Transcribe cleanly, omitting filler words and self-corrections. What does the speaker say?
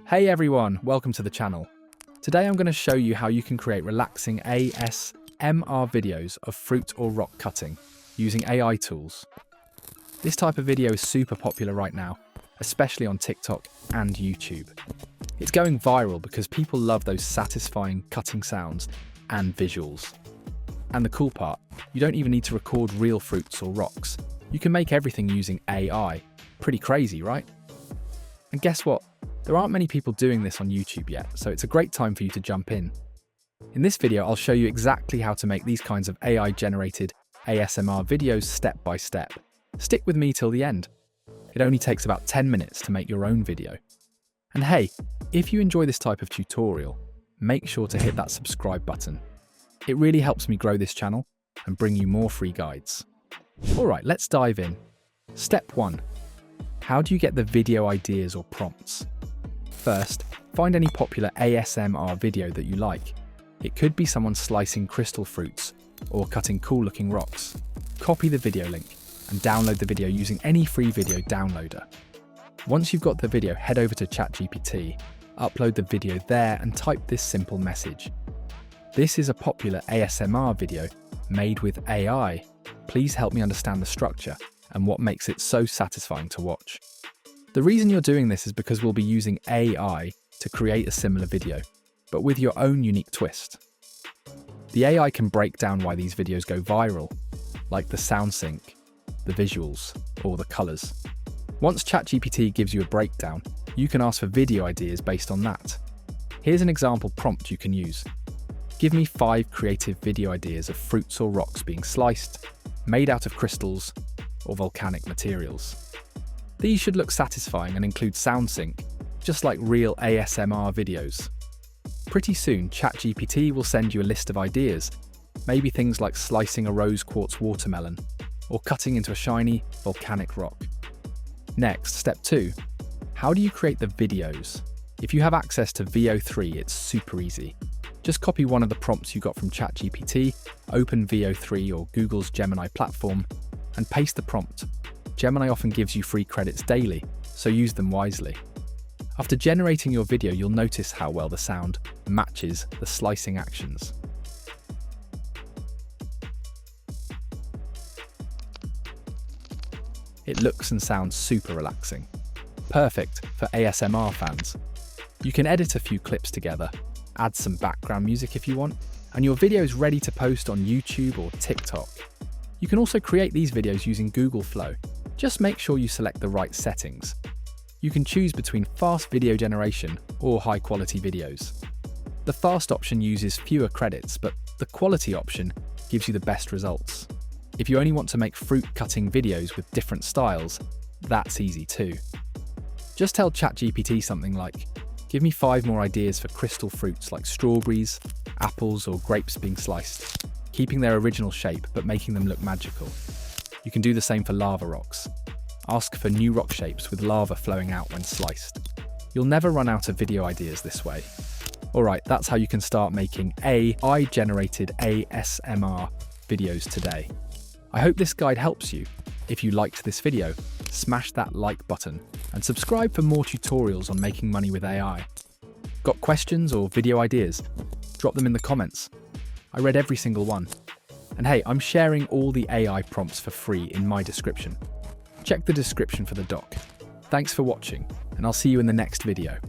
Hey everyone, welcome to the channel. Today I'm going to show you how you can create relaxing ASMR videos of fruit or rock cutting using AI tools. This type of video is super popular right now, especially on TikTok and YouTube. It's going viral because people love those satisfying cutting sounds and visuals. And the cool part, you don't even need to record real fruits or rocks. You can make everything using AI. Pretty crazy, right? And guess what? There aren't many people doing this on YouTube yet, so it's a great time for you to jump in. In this video, I'll show you exactly how to make these kinds of AI-generated ASMR videos step by step. Stick with me till the end. It only takes about 10 minutes to make your own video. And hey, if you enjoy this type of tutorial, make sure to hit that subscribe button. It really helps me grow this channel and bring you more free guides. Alright, let's dive in. Step 1. How do you get the video ideas or prompts? First, find any popular ASMR video that you like. It could be someone slicing crystal fruits or cutting cool-looking rocks. Copy the video link and download the video using any free video downloader. Once you've got the video, head over to ChatGPT, upload the video there and type this simple message. This is a popular ASMR video made with AI. Please help me understand the structure and what makes it so satisfying to watch. The reason you're doing this is because we'll be using AI to create a similar video, but with your own unique twist. The AI can break down why these videos go viral, like the sound sync, the visuals, or the colors. Once ChatGPT gives you a breakdown, you can ask for video ideas based on that. Here's an example prompt you can use. Give me 5 creative video ideas of fruits or rocks being sliced, made out of crystals or volcanic materials. These should look satisfying and include sound sync, just like real ASMR videos. Pretty soon, ChatGPT will send you a list of ideas, maybe things like slicing a rose quartz watermelon or cutting into a shiny volcanic rock. Next, step 2. How do you create the videos? If you have access to VO3, it's super easy. Just copy one of the prompts you got from ChatGPT, open VO3 or Google's Gemini platform, and paste the prompt. Gemini often gives you free credits daily, so use them wisely. After generating your video, you'll notice how well the sound matches the slicing actions. It looks and sounds super relaxing. Perfect for ASMR fans. You can edit a few clips together, add some background music if you want, and your video is ready to post on YouTube or TikTok. You can also create these videos using Google Flow. Just make sure you select the right settings. You can choose between fast video generation or high quality videos. The fast option uses fewer credits, but the quality option gives you the best results. If you only want to make fruit cutting videos with different styles, that's easy too. Just tell ChatGPT something like, give me 5 more ideas for crystal fruits like strawberries, apples or grapes being sliced, keeping their original shape but making them look magical. You can do the same for lava rocks. Ask for new rock shapes with lava flowing out when sliced. You'll never run out of video ideas this way. Alright, that's how you can start making AI-generated ASMR videos today. I hope this guide helps you. If you liked this video, smash that like button and subscribe for more tutorials on making money with AI. Got questions or video ideas? Drop them in the comments. I read every single one. And hey, I'm sharing all the AI prompts for free in my description. Check the description for the doc. Thanks for watching, and I'll see you in the next video.